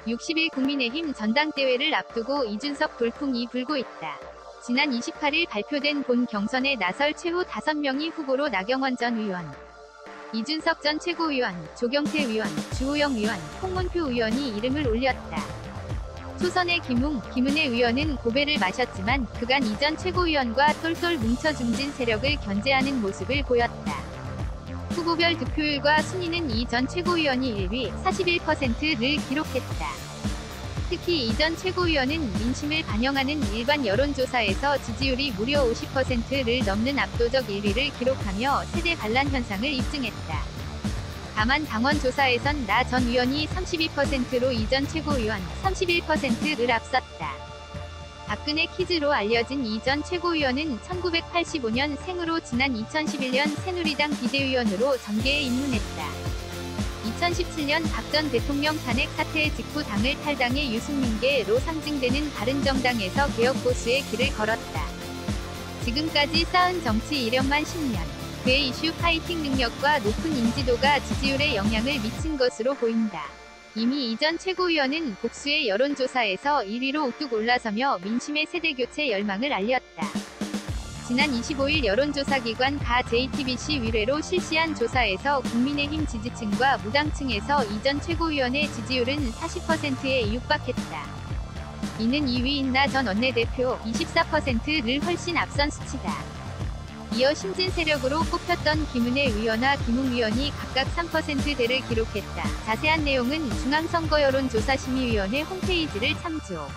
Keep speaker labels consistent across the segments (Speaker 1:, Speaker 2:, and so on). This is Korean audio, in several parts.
Speaker 1: 60일 국민의힘 전당대회를 앞두고 이준석 돌풍이 불고 있다. 지난 28일 발표된 본 경선에 나설 최후 5명이 후보로 나경원 전 의원, 이준석 전 최고위원, 조경태 의원, 주호영 의원, 홍문표 의원이 이름을 올렸다. 초선의 김은혜 의원은 고배를 마셨지만 그간 이전 최고위원과 똘똘 뭉쳐 중진 세력을 견제하는 모습을 보였다. 후보별 득표율과 순위는 이 전 최고위원이 1위 41%를 기록했다. 특히 이 전 최고위원은 민심을 반영하는 일반 여론조사에서 지지율이 무려 50%를 넘는 압도적 1위를 기록하며 세대 반란 현상을 입증했다. 다만 당원조사에선 나 전 의원이 32%로 이 전 최고위원 31%를 앞섰다. 박근혜 키즈로 알려진 이 전 최고위원은 1985년 생으로 지난 2011년 새누리당 비대위원으로 전계에 입문했다. 2017년 박 전 대통령 탄핵 사태 직후 당을 탈당해 유승민계로 상징되는 바른정당에서 개혁보수의 길을 걸었다. 지금까지 쌓은 정치 이력만 10년. 그의 이슈 파이팅 능력과 높은 인지도가 지지율에 영향을 미친 것으로 보인다. 이미 이 전 최고위원은 복수의 여론조사에서 1위로 우뚝 올라서며 민심의 세대교체 열망을 알렸다. 지난 25일 여론조사기관 가 JTBC 위례로 실시한 조사에서 국민의힘 지지층과 무당층에서 이 전 최고위원의 지지율은 40%에 육박했다. 이는 2위인 나 전 원내대표 24%를 훨씬 앞선 수치다. 이어 신진 세력으로 꼽혔던 김은혜 의원과 김웅 의원이 각각 3%대를 기록했다. 자세한 내용은 중앙선거여론조사심의위원회 홈페이지를 참조.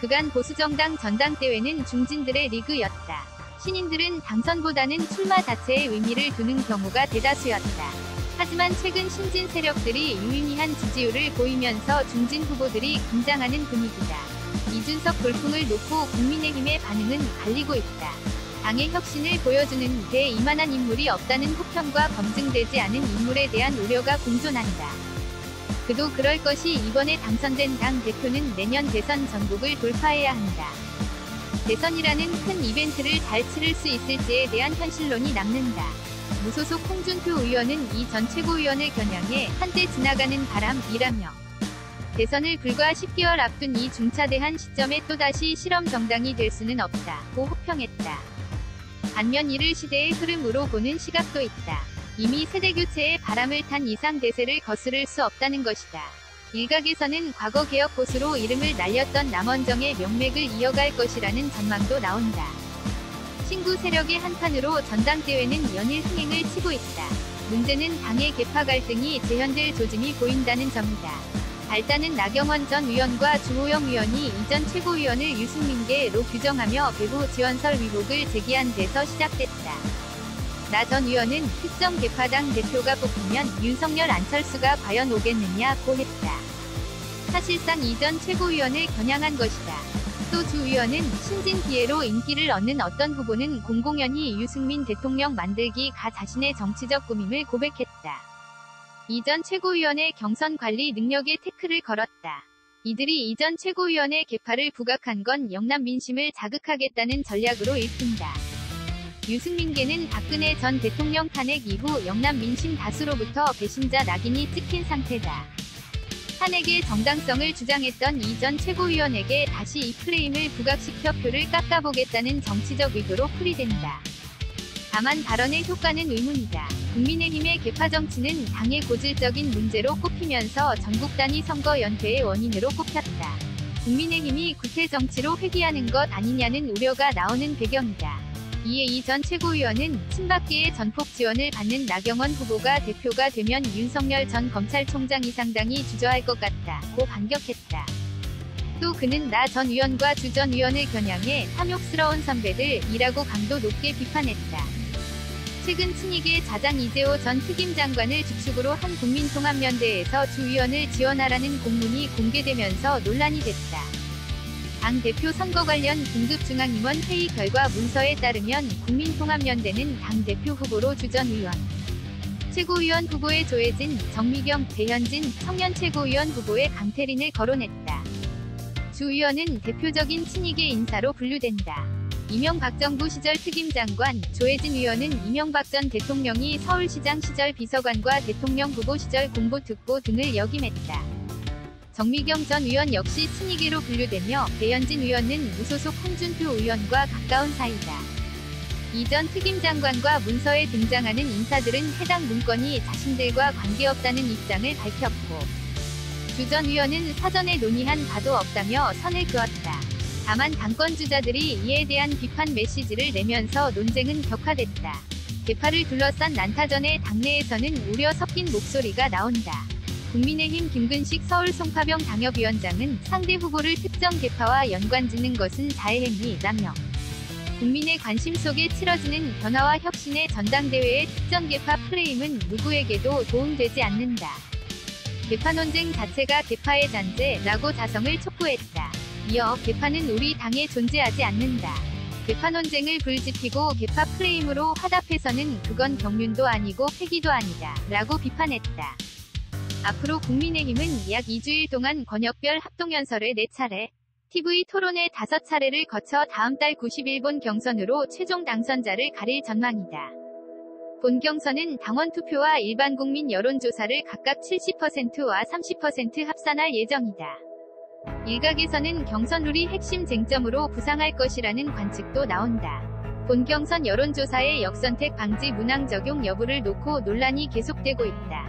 Speaker 1: 그간 보수정당 전당대회는 중진들의 리그였다. 신인들은 당선보다는 출마 자체에 의미를 두는 경우가 대다수였다. 하지만 최근 신진 세력들이 유의미한 지지율을 보이면서 중진 후보들이 긴장하는 분위기다. 이준석 돌풍을 놓고 국민의힘의 반응은 갈리고 있다. 당의 혁신을 보여주는 데 이만한 인물이 없다는 혹평과 검증되지 않은 인물에 대한 우려가 공존한다. 그도 그럴 것이 이번에 당선된 당 대표는 내년 대선 전국을 돌파해야 한다. 대선이라는 큰 이벤트를 잘 치를 수 있을지에 대한 현실론이 남는다. 무소속 홍준표 의원은 이 전 최고위원을 겨냥해 한때 지나가는 바람이라며 대선을 불과 10개월 앞둔 이 중차대한 시점에 또다시 실험 정당이 될 수는 없다고 혹평했다. 반면 이를 시대의 흐름으로 보는 시각도 있다. 이미 세대교체의 바람을 탄 이상 대세를 거스를 수 없다는 것이다. 일각에서는 과거 개혁 보수로 이름을 날렸던 남원정의 명맥을 이어갈 것이라는 전망도 나온다. 신구 세력의 한판으로 전당대회는 연일 흥행을 치고 있다. 문제는 당의 계파 갈등이 재현될 조짐이 보인다는 점이다. 발단은 나경원 전 의원과 주호영 의원이 이 전 최고위원을 유승민계로 규정하며 배후 지원설 의혹을 제기한 데서 시작됐다. 나 전 의원은 특정 계파당 대표가 뽑히면 윤석열 안철수가 과연 오겠느냐고 했다. 사실상 이 전 최고위원을 겨냥한 것이다. 또 주 의원은 신진 기회로 인기를 얻는 어떤 후보는 공공연히 유승민 대통령 만들기가 자신의 정치적 꿈임을 고백했다. 이 전 최고위원의 경선 관리 능력에 태클을 걸었다. 이들이 이 전 최고위원의 계파를 부각한 건 영남 민심을 자극하겠다는 전략으로 읽힌다. 유승민계는 박근혜 전 대통령 탄핵 이후 영남 민심 다수로부터 배신자 낙인이 찍힌 상태다. 탄핵의 정당성을 주장했던 이 전 최고위원에게 다시 이 프레임을 부각시켜 표를 깎아보겠다는 정치적 의도로 풀이된다. 다만 발언의 효과는 의문이다. 국민의힘의 계파 정치는 당의 고질적인 문제로 꼽히면서 전국 단위 선거 연패의 원인으로 꼽혔다. 국민의힘이 구태 정치로 회귀하는 것 아니냐는 우려가 나오는 배경이다. 이에 이 전 최고위원은 친박계의 전폭 지원을 받는 나경원 후보가 대표가 되면 윤석열 전 검찰총장이 상당히 주저할 것 같다고 반격했다. 또 그는 나 전 의원과 주 전 의원을 겨냥해 탐욕스러운 선배들이라고 강도 높게 비판했다. 최근 친이계 자장 이재호 전 특임장관을 주축으로 한 국민통합연대에서 주 의원을 지원하라는 공문이 공개되면서 논란이 됐다. 당 대표 선거 관련 긴급중앙임원 회의 결과 문서에 따르면 국민통합연대는 당 대표 후보로 주 전 의원, 최고위원 후보에 조혜진, 정미경, 배현진, 청년 최고위원 후보에 강태린을 거론했다. 주 의원은 대표적인 친이계 인사로 분류된다. 이명박 정부 시절 특임장관, 조혜진 의원은 이명박 전 대통령이 서울시장 시절 비서관과 대통령 후보 시절 공보특보 등을 역임했다. 정미경 전 의원 역시 친이계로 분류되며 배현진 의원은 무소속 홍준표 의원과 가까운 사이다. 이전 특임장관과 문서에 등장하는 인사들은 해당 문건이 자신들과 관계없다는 입장을 밝혔고, 주 전 의원은 사전에 논의한 바도 없다며 선을 그었다. 다만 당권주자들이 이에 대한 비판 메시지를 내면서 논쟁은 격화됐다. 개파를 둘러싼 난타전에 당내에서는 우려 섞인 목소리가 나온다. 국민의힘 김근식 서울 송파병 당협위원장은 상대 후보를 특정 개파와 연관짓는 것은 자해행위라며 국민의 관심 속에 치러지는 변화와 혁신의 전당대회의 특정 개파 프레임은 누구에게도 도움되지 않는다. 개파 논쟁 자체가 개파의 잔재라고 자성을 촉구했다. 이어 개파는 우리 당에 존재하지 않는다. 개파 논쟁을 불지피고 개파 프레임으로 화답해서는 그건 경륜도 아니고 패기도 아니다 라고 비판했다. 앞으로 국민의힘은 약 2주일 동안 권역별 합동연설을 4차례, TV 토론회 5차례를 거쳐 다음 달 91본 경선으로 최종 당선자를 가릴 전망이다. 본 경선은 당원 투표와 일반 국민 여론조사를 각각 70%와 30% 합산할 예정이다. 일각에서는 경선 룰이 핵심 쟁점으로 부상할 것이라는 관측도 나온다. 본 경선 여론조사의 역선택 방지 문항 적용 여부를 놓고 논란이 계속되고 있다.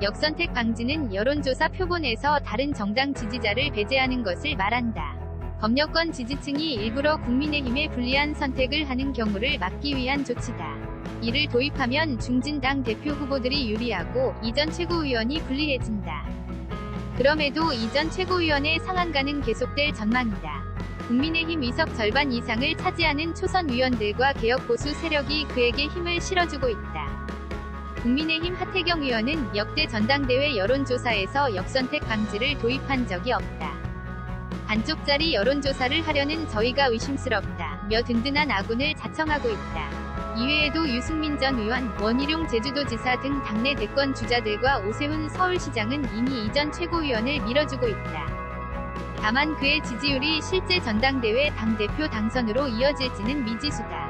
Speaker 1: 역선택 방지는 여론조사 표본에서 다른 정당 지지자를 배제하는 것을 말한다. 범여권 지지층이 일부러 국민의힘에 불리한 선택을 하는 경우를 막기 위한 조치다. 이를 도입하면 중진당 대표 후보들이 유리하고 이전 최고위원이 불리해진다. 그럼에도 이전 최고위원의 상한가는 계속될 전망이다. 국민의힘 의석 절반 이상을 차지하는 초선 의원들과 개혁보수 세력이 그에게 힘을 실어주고 있다. 국민의힘 하태경 의원은 역대 전당대회 여론조사에서 역선택 방지를 도입한 적이 없다. 반쪽짜리 여론조사를 하려는 저희가 의심스럽다며 든든한 아군을 자청하고 있다. 이외에도 유승민 전 의원, 원희룡 제주도지사 등 당내 대권 주자들과 오세훈 서울시장은 이미 이전 최고위원을 밀어주고 있다. 다만 그의 지지율이 실제 전당대회 당대표 당선으로 이어질지는 미지수다.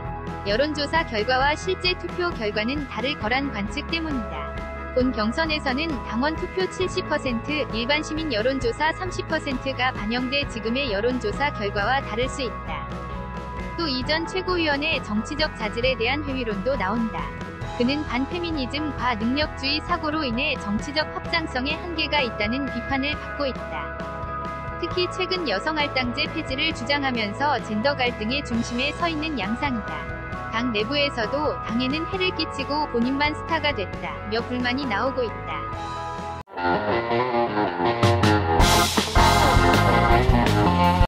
Speaker 1: 여론조사 결과와 실제 투표 결과는 다를 거란 관측 때문이다. 본 경선에서는 당원 투표 70%, 일반 시민 여론조사 30%가 반영돼 지금의 여론조사 결과와 다를 수 있다. 또 이전 최고위원의 정치적 자질에 대한 회의론도 나온다. 그는 반페미니즘, 과능력주의 사고로 인해 정치적 확장성에 한계가 있다는 비판을 받고 있다. 특히 최근 여성할당제 폐지를 주장하면서 젠더 갈등의 중심에 서 있는 양상이다. 당 내부에서도 당에는 해를 끼치고 본인만 스타가 됐다며 불만이 나오고 있다.